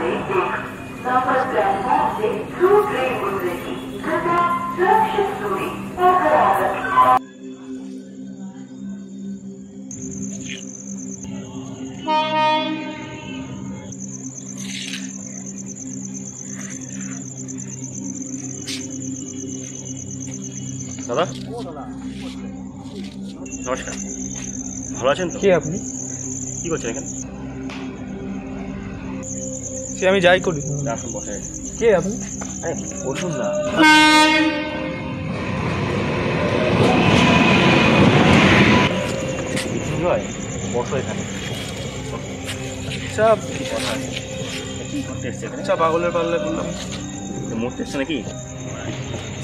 Number platform से through train गुजरेगी। कृपया सुरक्षित दूरी बरकरार रखें। দাদা নমস্কার, ভালো আছেন তো? কে আপনি? কি করছেন এখানে? সে আমি যাই করি। আসুন বসে। কে আপনি? আরে বসুন না। বসো এখানে। চাপ কথা আছে। কি করতে এসছে এখানে? চাপ পাগলের পাল্লায় বললাম। মরতে এসছে নাকি?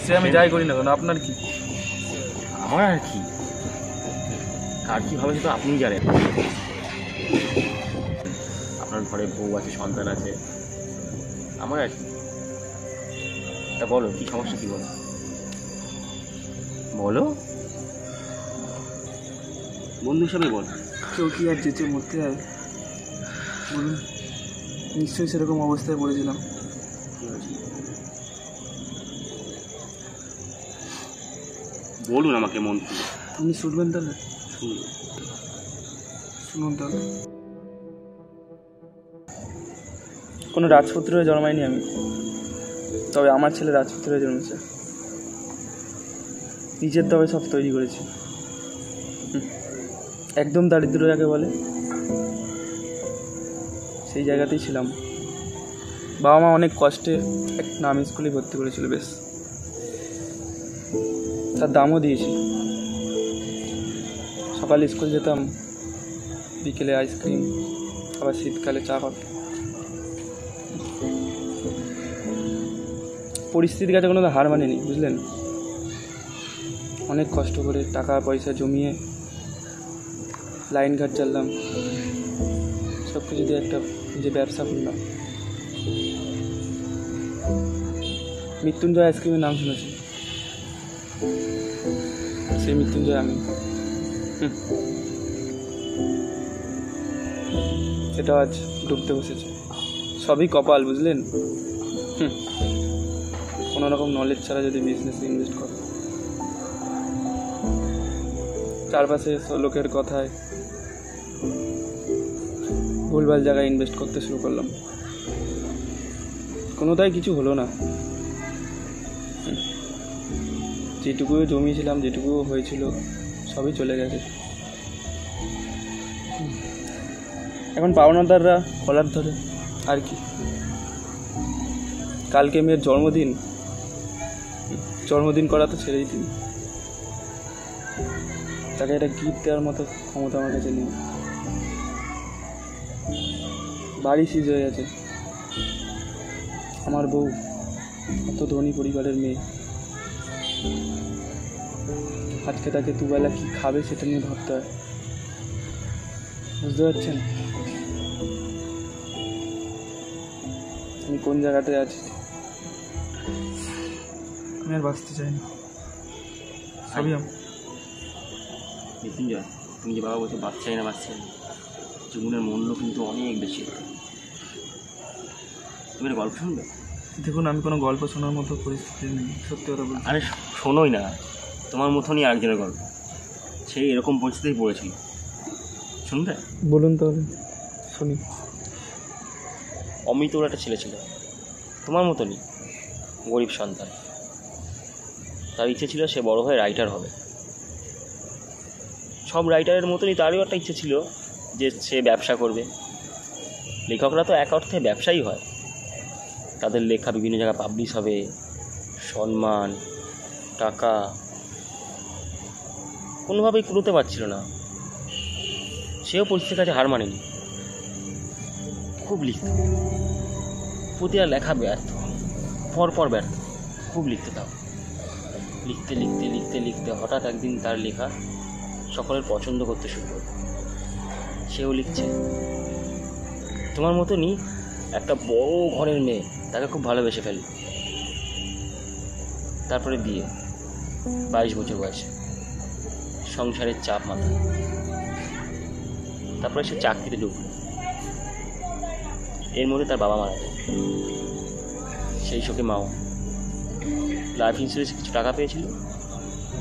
সে আমি যাই করি না কেন, আপনার কি? আমার আর কি, কার কী হবে সেটা আপনিই জানেন। আপনার ঘরে বউ আছে, সন্তান আছে, আমার আর কি। তা বলো, কী সমস্যা, কী বলো বলো, বন্ধু হিসাবে বল। কেউ কি আর যেচে মরতে যায় বলুন? নিশ্চয়ই সেরকম অবস্থায় পড়েছিলাম। বলুন আমাকে মন খুলে। আপনি শুনবেন তাহলে? শুনুন তাহলে। কোনো রাজপুত্র হয়ে জন্মাইনি আমি, তবে আমার ছেলে রাজপুত্র হয়ে জন্মেছে। নিজের তবে সব তৈরি করেছি। একদম দারিদ্র যাকে বলে সেই জায়গাতেই ছিলাম। বাবা মা অনেক কষ্টে এক নামি স্কুলে ভর্তি করেছিল, বেশ তার দামও দিয়েছি। সকালে স্কুল যেতাম, বিকেলে আইসক্রিম, আবার শীতকালে চা কফি। পরিস্থিতির কাছে কোনো হার মানেনি, বুঝলেন? অনেক কষ্ট করে টাকা পয়সা জমিয়ে লাইন ঘাট চাললাম, সব কিছু দিয়ে একটা নিজে ব্যবসা করলাম। মৃত্যুঞ্জয় আইসক্রিমের নাম শুনেছি? সেই মৃত্যুঞ্জয় আমি। এটা আজ ডুবতে বসেছে। সবই কপাল, বুঝলেন? কোনো রকম নলেজ ছাড়া যদি বিজনেসে ইনভেস্ট করে, চারপাশে লোকের কথায় ভুলভাল জায়গায় ইনভেস্ট করতে শুরু করলাম, কোনোটাই কিছু হলো না। যেটুকু জমিয়েছিলাম, যেটুকু হয়েছিল, সবই চলে গেছে। এখন পাওনাদাররা কলার ধরে আর কি। কালকে মেয়ের জন্মদিন করা তো ছেড়েই দিন, তাকে একটা গিফট দেওয়ার মতো ক্ষমতা আমার কাছে নেই। বাড়ি সিজ হয়ে গেছে, আমার বউ অত ধনী পরিবারের মেয়ে, আজকে তাকে দুবেলা কী খাবে সেটা নিয়ে ভাবতে হয়, বুঝতে পারছেন আমি কোন জায়গাতে আছি? আমি আর বাঁচতে চাই না, সবই মৃত্যুঞ্জয়, তুমি যে বাবা বলছো বাচ্চাই না, জীবনের মূল্য কিন্তু অনেক বেশি। তুমি একটা গল্প শুনবে? দেখুন, আমি কোনো গল্প শোনার মতো পরিস্থিতি নেই, সত্যি কথা বলছি। আরে শোনোই না, তোমার মতনই আরেকজনের গল্প, সেই এরকম পরিস্থিতিই পড়েছিল। শুনবে? বলুন তাহলে শুনি। অমিতর একটা ছেলে ছিল, তোমার মতনই গরিব সন্তান। তার ইচ্ছে ছিল সে বড় হয়ে রাইটার হবে। সব রাইটারের মতনই তারও একটা ইচ্ছে ছিল যে সে ব্যবসা করবে। লেখকরা তো এক অর্থে ব্যবসায়ী হয়, তাদের লেখা বিভিন্ন জায়গায় পাবলিশ হবে, সম্মান, টাকা, কোনোভাবেই কুলোতে পারছিল না। সেও পরিস্থিতির কাছে হার মানেনি, খুব লিখত, প্রতিটা লেখা ব্যর্থ, পরপর ব্যর্থ, খুব লিখতে দাও। লিখতে লিখতে লিখতে লিখতে হঠাৎ একদিন তার লেখা সকলের পছন্দ করতে শুরু করল। সেও লিখছে, তোমার মতনই একটা বড় ঘরের মেয়ে তাকে খুব ভালোবেসে ফেলে। তারপরে বিয়ে, 22 বছর বয়সে, সংসারের চাপ মাথায়। তারপরে সে চাকরিতে ঢুকলো, এর মধ্যে তার বাবা মারা যায়। সেই শোকে মাও লাইফ ইন্স্যুরেন্সে কিছু টাকা পেয়েছিল,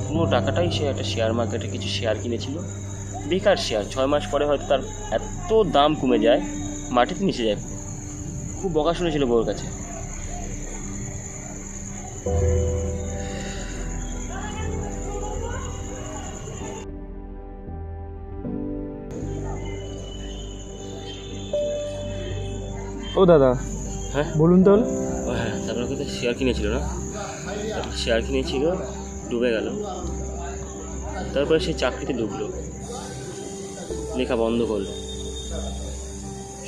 পুরো টাকাটাই সে একটা শেয়ার মার্কেটে কিছু শেয়ার কিনেছিল, বেকার শেয়ার। 6 মাস পরে হয়তো তার এত দাম কমে যায়, মাটিতে মিশে যায়। খুব বকা শুনেছিল বউর কাছে। ও দাদা, হ্যাঁ বলুন তাহলে। হ্যাঁ, তারপরে কোথায় শেয়ার কিনেছিল না, শেয়ার কিনেছিল, ডুবে গেল। তারপরে সে চাকরিতে ডুবলো, লেখা বন্ধ করলো।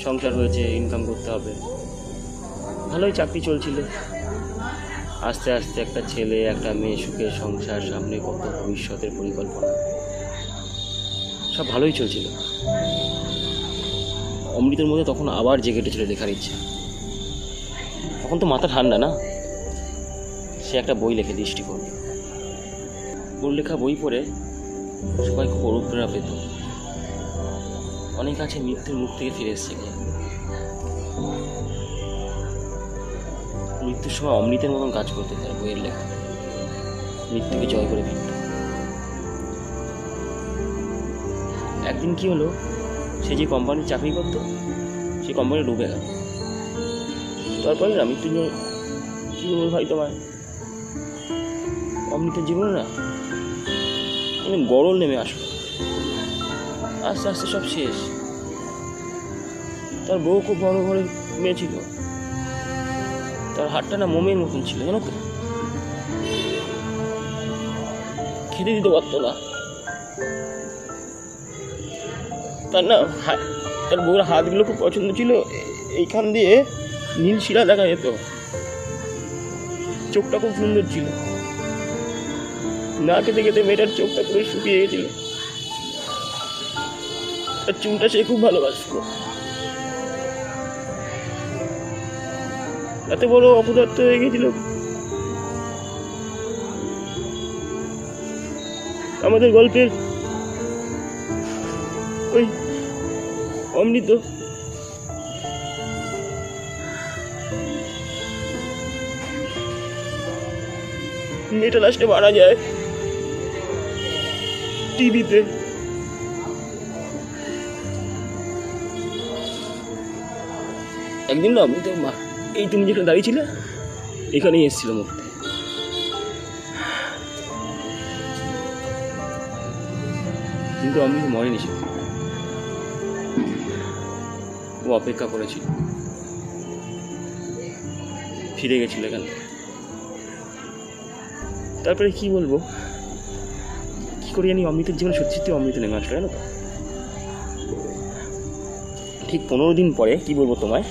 সংসার হয়েছে, ইনকাম করতে হবে, ভালোই চাকরি চলছিল। আস্তে আস্তে একটা ছেলে, একটা মেয়ে, সুখের সংসার, সামনে কত ভবিষ্যতের পরিকল্পনা, সব ভালোই চলছিল। অমৃতের মধ্যে তখন আবার জেগে উঠেছিল লেখার ইচ্ছা। তখন তো মাথা ঠান্ডা না, সে একটা বই লেখে, দৃষ্টিকোণ। ওর লেখা বই পড়ে সবাই খুব অনুপ্রেরণা পেত। অনেক আছে মৃত্যুর মুখ থেকে ফিরে এসছে। মৃত্যুর সময় অমৃতের মতন কাজ করতে তার বইয়ের লেখা, মৃত্যুকে জয় করে ফিরত। একদিন কি হলো, সে যে কোম্পানির চাকরি করতো সেই কোম্পানি ডুবে গেল। তারপরে না মৃত্যু নিয়ে কী বলবো ভাই তোমায়, অমৃতের জীবনে না গরল নেমে আসলো। আস্তে আস্তে সব শেষ। তার বউ খুব বড় ঘরে মেয়ে ছিল, তার হাতটা না মোমের মতন ছিল, জানো তো, খেতে দিতে পারতো না। তার না তার বউর হাতগুলো খুব পছন্দ ছিল, এইখান দিয়ে নীল শিরা দেখা যেত। চোখটা খুব সুন্দর ছিল, না খেতে খেতে মেয়েটার চোখটা পুরো শুকিয়ে গেছিল। তার চুলটা সে খুব ভালোবাসত। এত বড় অপদার্থ হয়ে গেছিল আমাদের গল্পের ওই অমৃত। মেয়েটা লাস্টে মারা যায় টিভিতে। একদিন না অমৃত মা, এই তুমি যেখানে দাঁড়িয়ে ছিলে এখানেই এসেছিল মরতে। কিন্তু অমৃত মরেনি, সে ও অপেক্ষা করেছিল, ফিরে গেছিল এখানে। তারপরে কি বলবো, কি করি জানি অমৃতের জীবনে সত্যি সত্যি অমৃত নেমে আসলো, জানো তো। ঠিক 15 দিন পরে কি বলবো তোমায়,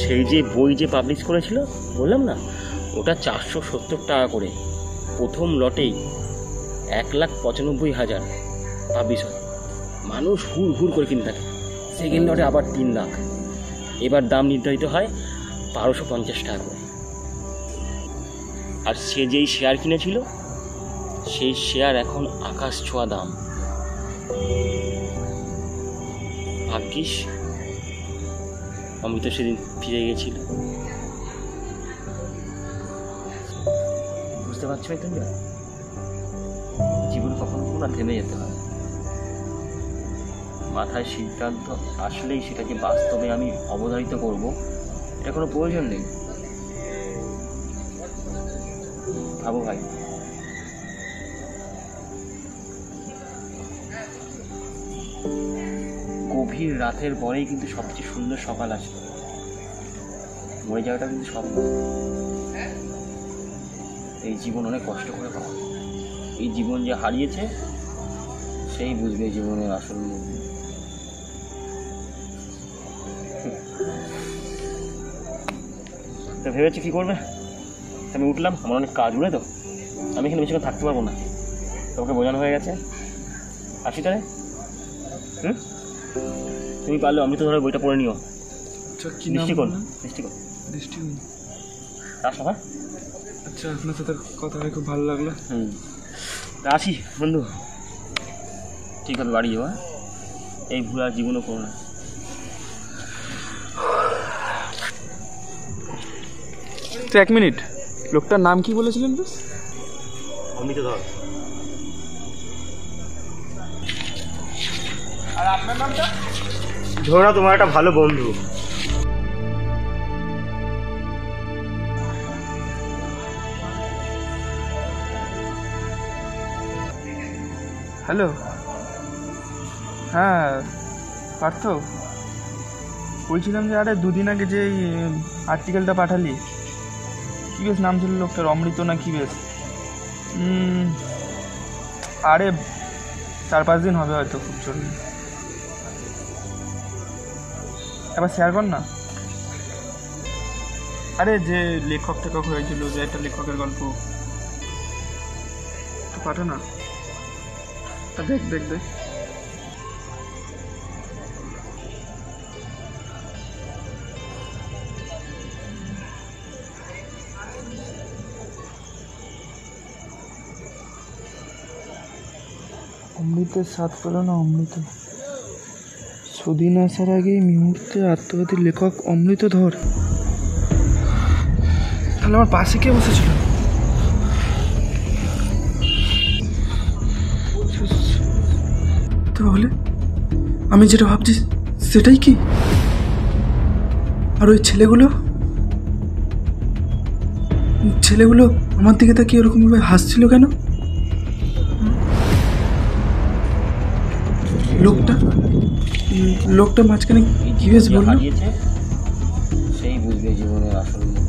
সেই যে বই যে পাবলিশ করেছিল বললাম না, ওটা 470 টাকা করে প্রথম লটেই 1,95,000 পাবলিশ হয়। মানুষ হুড় হুড় করে কিনতে থাকে। সেকেন্ড লটে আবার 3 লাখ। এবার দাম নির্ধারিত হয় 1250 টাকা করে। আর সে যেই শেয়ার কিনেছিল সেই শেয়ার এখন আকাশ ছোঁয়া দাম। ভাগ্যিস অমৃত সেদিন ফিরে গেছিল। বুঝতে পারছো তুমি, জীবন কখনো কখনো থেমে যেতে হয়। মাথায় সিদ্ধান্ত আসলেই সেটাকে বাস্তবে আমি অবধারিত করব, এটা কোনো প্রয়োজন নেই। ভাবো ভাই, গভীর রাতের পরেই কিন্তু সবচেয়ে সুন্দর সকাল আসে। মরে যাওয়াটা কিন্তু স্বপ্ন। এই জীবন অনেক কষ্ট করে পাওয়া। এই জীবন যে হারিয়েছে সেই বুঝবে জীবনের আসল মূল্য। তো ভেবেছি কী করবে, আমি উঠলাম, আমার অনেক কাজ উড়ে, তো আমি এখানে বেশিক্ষণ থাকতে পারবো না। তোমাকে বোঝানো হয়ে গেছে, আসি তাহলে। তুমি পারলে অমৃত ধরে বইটা পড়ে নিও। দৃষ্টিকোণ, দৃষ্টিকোণ, দৃষ্টিকোণ। আসো। হ্যাঁ, আচ্ছা, আপনার সাথে কথা হয়ে খুব ভালো লাগলো। তা আসি বন্ধু, ঠিক আছে, বাড়ি যাবো। হ্যাঁ, এই ভুল আর জীবনও করো না। এক মিনিট, লোকটার নাম কি বলেছিলেন বেশ? অমৃত ধর। আর আপনার নামটা? ধরো না তোমার একটা ভালো বন্ধু। হ্যালো, হ্যাঁ পার্থ বলছিলাম যে আরে দুদিন আগে যে আর্টিকেলটা পাঠালি, কী বেশ নাম ছিল লোকটার, অমৃত না কি বেশ? আরে 4-5 দিন হবে হয়তো, খুব জরুরি। এবার শেয়ার কর না। আরে যে লেখক টেখক হয়েছিল, যে একটা লেখকের গল্প, তো পাঠা না। দেখ দেখ দেখ, অমৃতের স্বাদ পেল না অমৃত, সুদিন আসার আগে এই মুহূর্তে আত্মঘাতী লেখক অমৃত ধর। তাহলে আমার পাশে কে বসেছিল? তাহলে আমি যেটা ভাবছি সেটাই কি? আর ওই ছেলেগুলো আমার দিকে তাকিয়ে এরকমভাবে হাসছিল কেন? লোকটা মাঝখানে কি বেশ বললো? সেই বুঝবে জীবনের আসল মূল্য।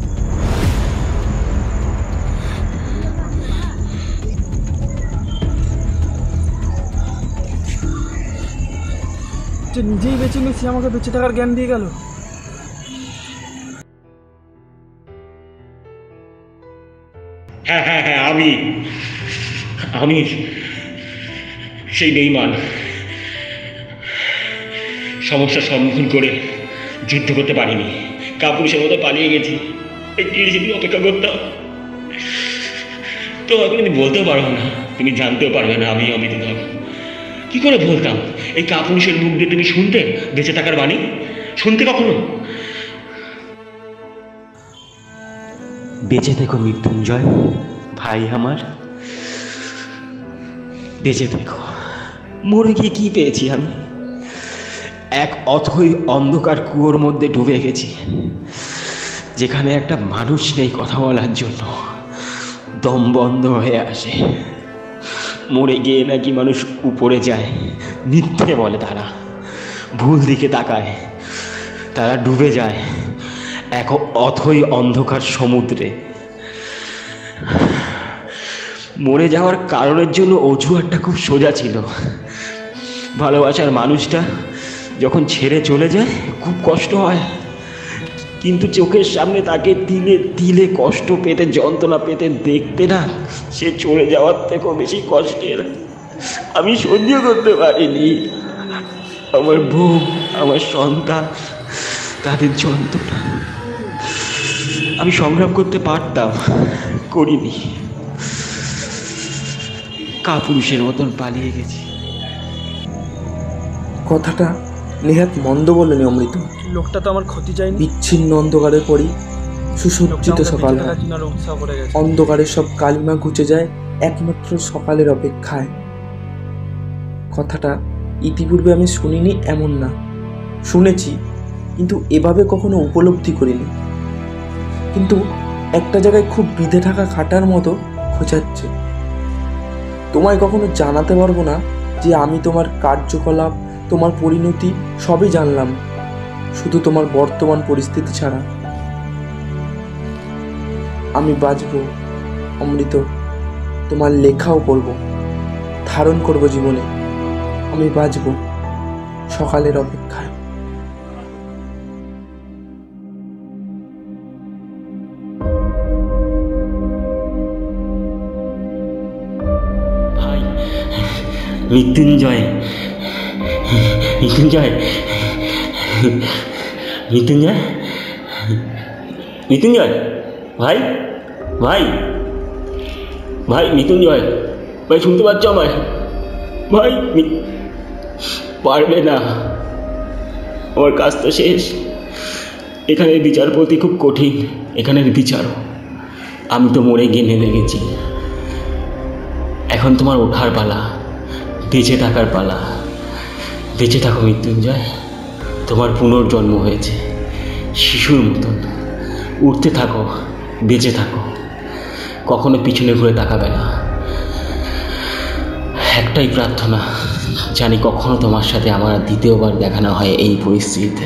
যে নিজেই বেঁচে নিয়ে সে আমাকে বেঁচে থাকার জ্ঞান দিয়ে গেল। হ্যাঁ হ্যাঁ হ্যাঁ, আমি সেই বেঈমান। সমস্যার সম্মুখীন করে যুদ্ধ করতে পারিনি, কাপুরুষের মতো পালিয়ে গেছি। এই 30 দিন অপেক্ষা করতাম, তো এখন তুমি বলতেও পারবো না, তুমি জানতেও পারবে না আমি অমৃত ধর। কি করে বলতাম? এই কাপুরুষের মুখ দিয়ে তুমি শুনতে বেঁচে থাকার বাণী? শুনতে কখনো? বেঁচে থেকো মৃত্যুঞ্জয় ভাই আমার, বেঁচে থেকো। মরে গিয়ে কি পেয়েছি আমি? এক অথই অন্ধকার কুয়োর মধ্যে ডুবে গেছি, যেখানে একটা মানুষ নেই কথা বলার জন্য, দম বন্ধ হয়ে আসে। মরে গিয়ে নাকি মানুষ উপরে যায়, মিথ্যে বলে তারা, ভুল দিকে তাকায়, তারা ডুবে যায় এক অথই অন্ধকার সমুদ্রে। মরে যাওয়ার কারণের জন্য অজুহাতটা খুব সোজা ছিল। ভালোবাসার মানুষটা যখন ছেড়ে চলে যায় খুব কষ্ট হয়, কিন্তু চোখের সামনে তাকে দিলে দিলে কষ্ট পেতে, যন্ত্রণা পেতে দেখতে না, সে চলে যাওয়ার থেকেও বেশি কষ্টের। আমি সহ্য করতে পারিনি আমার বউ, আমার সন্তান, তাদের যন্ত্রণা। আমি সংগ্রাম করতে পারতাম, করিনি, কাপুরুষের মতন পালিয়ে গেছি। কথাটা নেহাত মন্দ বলেনি অমৃত। লোকটা তো আমার ক্ষতি চাইনি। বিচ্ছিন্ন অন্ধকারের পরই সুসজ্জিত সকাল হয়। অন্ধকারের সব কালিমা ঘুচে যায় একমাত্র সকালের অপেক্ষায়। কথাটা ইতিপূর্বে আমি শুনিনি এমন না, শুনেছি, কিন্তু এভাবে কখনো উপলব্ধি করিনি। কিন্তু একটা জায়গায় খুব বিধে থাকা খাটার মতো খোঁচাচ্ছে। তোমায় কখনো জানাতে পারবো না যে আমি তোমার কার্যকলাপ, তোমার পরিণতি সবই জানলাম, শুধু তোমার বর্তমান পরিস্থিতি ছাড়া। আমি বাঁচব অমৃত, তোমার লেখাও পড়ব, ধারণ করব জীবনে। আমি বাঁচব সকালের অপেক্ষায়। ভাই মৃত্যুঞ্জয়, মৃত্যুঞ্জয়, মৃত্যুঞ্জয়, মৃত্যুঞ্জয়, ভাই ভাই ভাই, মৃত্যুঞ্জয় ভাই, শুনতে পাচ্ছ আমায়? ভাই পারবে না, আমার কাজ তো শেষ। এখানের বিচারপতি খুব কঠিন, এখানের বিচারও। আমি তো মরে গিয়ে নেমে গেছি, এখন তোমার ওঠার পালা, বেঁচে থাকার পালা। বেঁচে থাকো মৃত্যুঞ্জয়, তোমার পুনর্জন্ম হয়েছে শিশুর মতন। উঠতে থাকো, বেঁচে থাকো, কখনো পিছনে ঘুরে তাকাবে না। একটাই প্রার্থনা, জানি কখনো তোমার সাথে আমার দ্বিতীয়বার দেখা না হয় এই পরিস্থিতিতে।